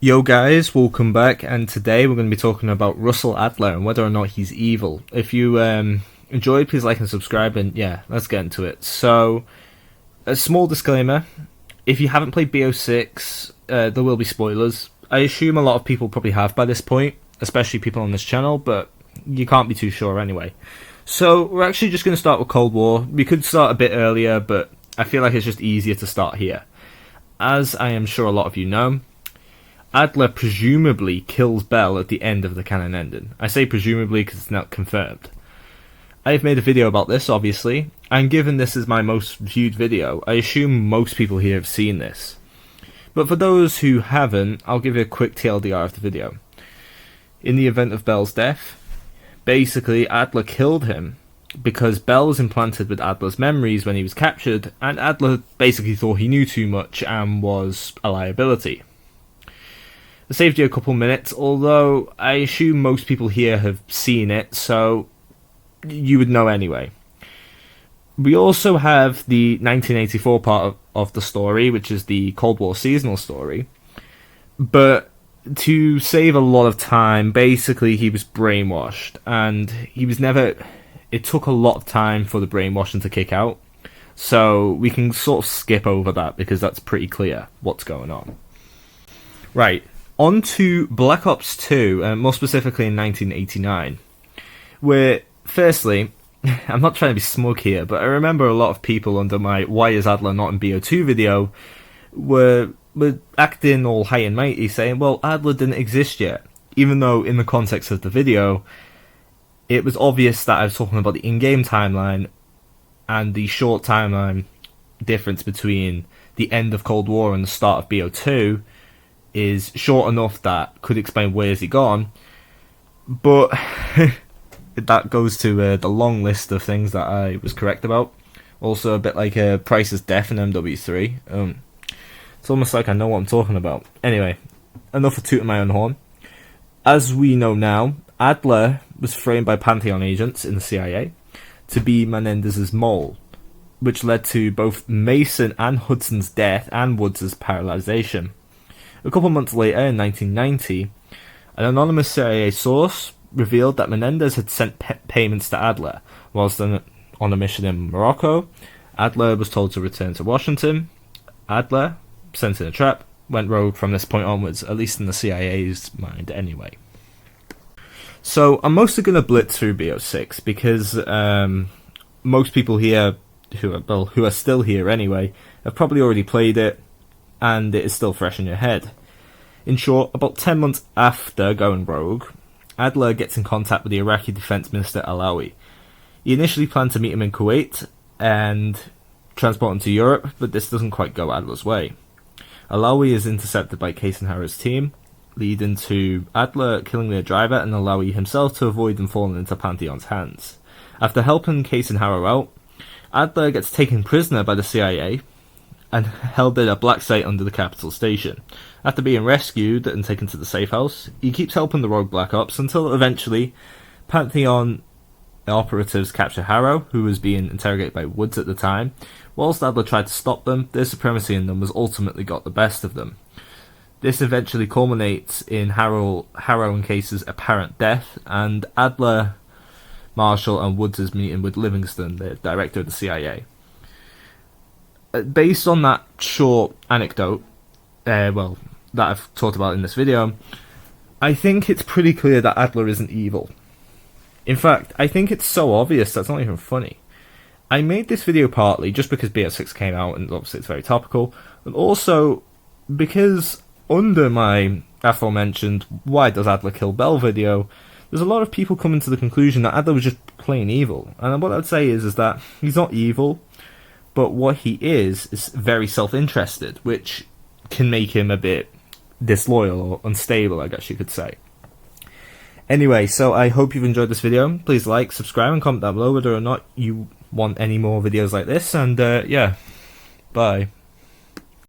Yo guys, welcome back, and today we're going to be talking about Russell Adler and whether or not he's evil. If you enjoyed, please like and subscribe, and yeah, let's get into it. So, a small disclaimer, if you haven't played BO6, there will be spoilers. I assume a lot of people probably have by this point, especially people on this channel, but you can't be too sure anyway. So, we're actually just going to start with Cold War. We could start a bit earlier, but I feel like it's just easier to start here. As I am sure a lot of you know, Adler presumably kills Bell at the end of the canon ending. I say presumably because it's not confirmed. I've made a video about this, obviously, and given this is my most viewed video, I assume most people here have seen this. But for those who haven't, I'll give you a quick TLDR of the video. In the event of Bell's death, basically Adler killed him because Bell was implanted with Adler's memories when he was captured, and Adler basically thought he knew too much and was a liability. I saved you a couple minutes, although I assume most people here have seen it, so you would know anyway. We also have the 1984 part of the story, which is the Cold War seasonal story, but to save a lot of time, basically he was brainwashed, and he was never... It took a lot of time for the brainwashing to kick out, so we can sort of skip over that because that's pretty clear what's going on. Right. On to Black Ops 2, more specifically in 1989, where, firstly, I'm not trying to be smug here, but I remember a lot of people under my Why is Adler not in BO2 video were acting all high and mighty, saying, well, Adler didn't exist yet, even though in the context of the video, it was obvious that I was talking about the in-game timeline and the short timeline difference between the end of Cold War and the start of BO2 is short enough that could explain where has he gone, but that goes to the long list of things that I was correct about. Also a bit like Price's death in MW3. It's almost like I know what I'm talking about. Anyway, enough of tooting my own horn. As we know now, Adler was framed by Pantheon agents in the CIA to be Menendez's mole, which led to both Mason and Hudson's death and Woods' paralyzation. A couple months later, in 1990, an anonymous CIA source revealed that Menendez had sent payments to Adler. Whilst on a mission in Morocco, Adler was told to return to Washington. Adler, sent in a trap, went rogue from this point onwards, at least in the CIA's mind anyway. So I'm mostly going to blitz through BO6 because most people here, who are still here anyway, have probably already played it, and it is still fresh in your head. In short, about 10 months after going rogue, Adler gets in contact with the Iraqi Defense Minister Alawi. He initially planned to meet him in Kuwait and transport him to Europe, but this doesn't quite go Adler's way. Alawi is intercepted by Case and Harrow's team, leading to Adler killing their driver and Alawi himself to avoid them falling into Pantheon's hands. After helping Case and Harrow out, Adler gets taken prisoner by the CIA and held at a black site under the capital station. After being rescued and taken to the safe house, he keeps helping the rogue Black Ops until eventually Pantheon operatives capture Harrow, who was being interrogated by Woods at the time. Whilst Adler tried to stop them, their supremacy in them was ultimately got the best of them. This eventually culminates in Harrow and Case's apparent death, and Adler, Marshall, and Woods' meeting with Livingston, the director of the CIA. Based on that short anecdote, that I've talked about in this video, I think it's pretty clear that Adler isn't evil. In fact, I think it's so obvious that's not even funny. I made this video partly just because BO6 came out and obviously it's very topical, and also because under my aforementioned Why Does Adler Kill Bell video, there's a lot of people coming to the conclusion that Adler was just plain evil. And what I'd say is that he's not evil, but what he is very self-interested, which can make him a bit disloyal or unstable, I guess you could say. Anyway, so I hope you've enjoyed this video. Please like, subscribe, and comment down below whether or not you want any more videos like this. And yeah, bye.